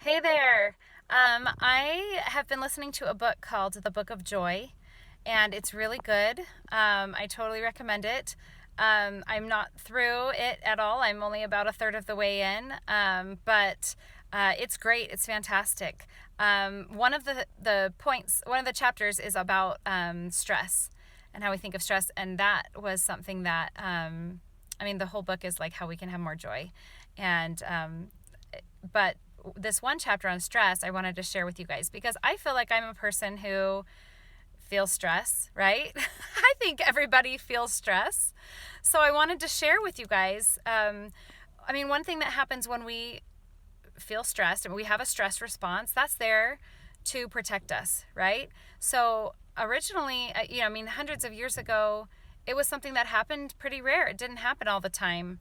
Hey there. I have been listening to a book called The Book of Joy, and it's really good. I totally recommend it. I'm not through it at all. I'm only about a third of the way in, but it's great. It's fantastic. One of the points, one of the chapters is about stress and how we think of stress, and that was something that, the whole book is like how we can have more joy, and but this one chapter on stress I wanted to share with you guys because I feel like I'm a person who feels stress, right? I think everybody feels stress. So I wanted to share with you guys. One thing that happens when we feel stressed and we have a stress response, that's there to protect us, right? So originally, hundreds of years ago, it was something that happened pretty rare. It didn't happen all the time.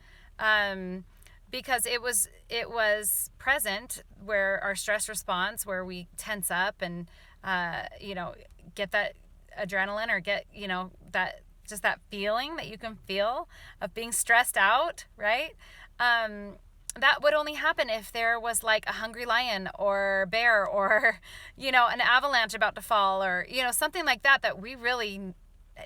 Because it was present where our stress response, where we tense up and get that adrenaline or get that just that feeling that you can feel of being stressed out, right? That would only happen if there was like a hungry lion or bear or an avalanche about to fall or something like that we really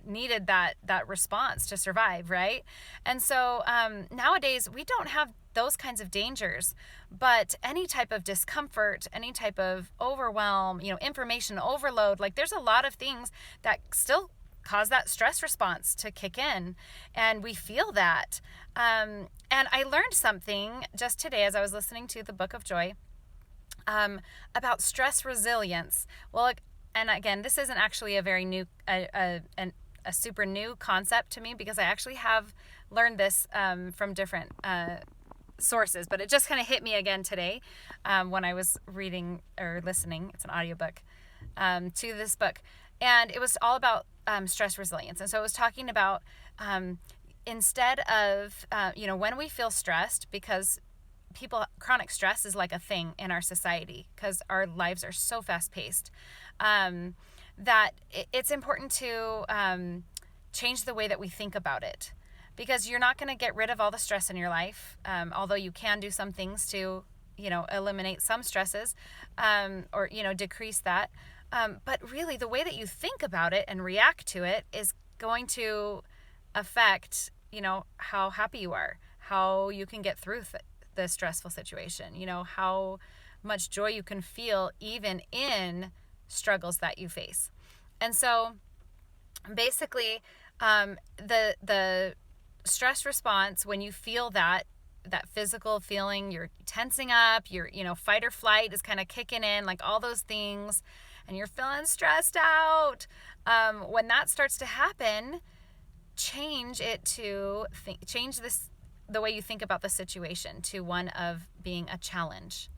needed that response to survive, right? And so nowadays we don't have those kinds of dangers, but any type of discomfort, any type of overwhelm, information overload, like there's a lot of things that still cause that stress response to kick in, and we feel that. And I learned something just today as I was listening to the Book of Joy, about stress resilience. Well, and again, this isn't actually a very new, a super new concept to me because I actually have learned this from different sources, but it just kind of hit me again today when I was reading or listening. It's an audiobook to this book, and it was all about stress resilience. And so it was talking about instead of when we feel stressed, because chronic stress is like a thing in our society because our lives are so fast paced, that it's important to change the way that we think about it, because you're not going to get rid of all the stress in your life, although you can do some things to eliminate some stresses, or decrease that, but really the way that you think about it and react to it is going to affect how happy you are, how you can get through the stressful situation, how much joy you can feel even in struggles that you face. And so basically, the stress response, when you feel that physical feeling, you're tensing up, your fight or flight is kind of kicking in, like all those things, and you're feeling stressed out, when that starts to happen, change the way you think about the situation to one of being a challenge.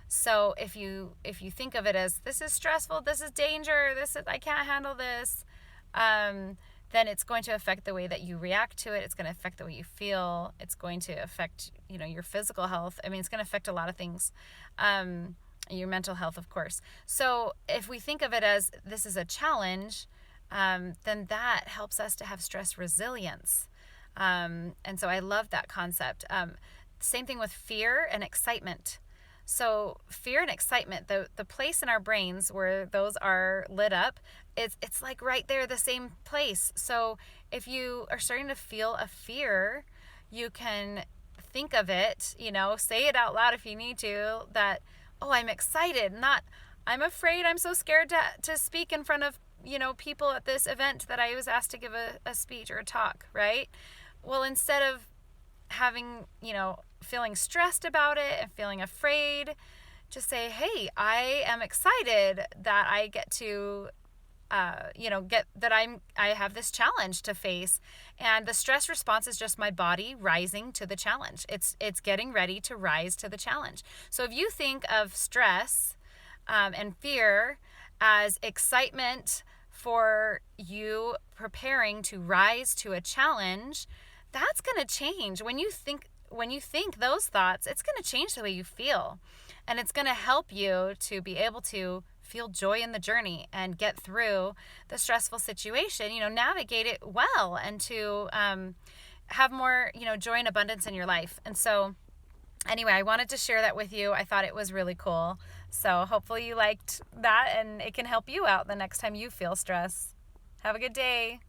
So if you think of it as, this is stressful, this is danger, I can't handle this, then it's going to affect the way that you react to it. It's going to affect the way you feel. It's going to affect your physical health. It's going to affect a lot of things, your mental health, of course. So if we think of it as, this is a challenge, then that helps us to have stress resilience. And so I love that concept. Same thing with fear and excitement. So fear and excitement, the place in our brains where those are lit up, it's like right there, the same place. So if you are starting to feel a fear, you can think of it, say it out loud if you need to, that, oh, I'm excited, not I'm afraid, I'm so scared to speak in front of people at this event that I was asked to give a speech or a talk, right? Well, instead of having, feeling stressed about it and feeling afraid, just say, hey, I am excited that I get to, I have this challenge to face. And the stress response is just my body rising to the challenge. It's getting ready to rise to the challenge. So if you think of stress and fear as excitement for you preparing to rise to a challenge, that's going to change. When you think those thoughts, it's going to change the way you feel, and it's going to help you to be able to feel joy in the journey and get through the stressful situation, navigate it well, and to have more, joy and abundance in your life. And so Anyway, I wanted to share that with you. I thought it was really cool. So hopefully you liked that and it can help you out the next time you feel stress. Have a good day.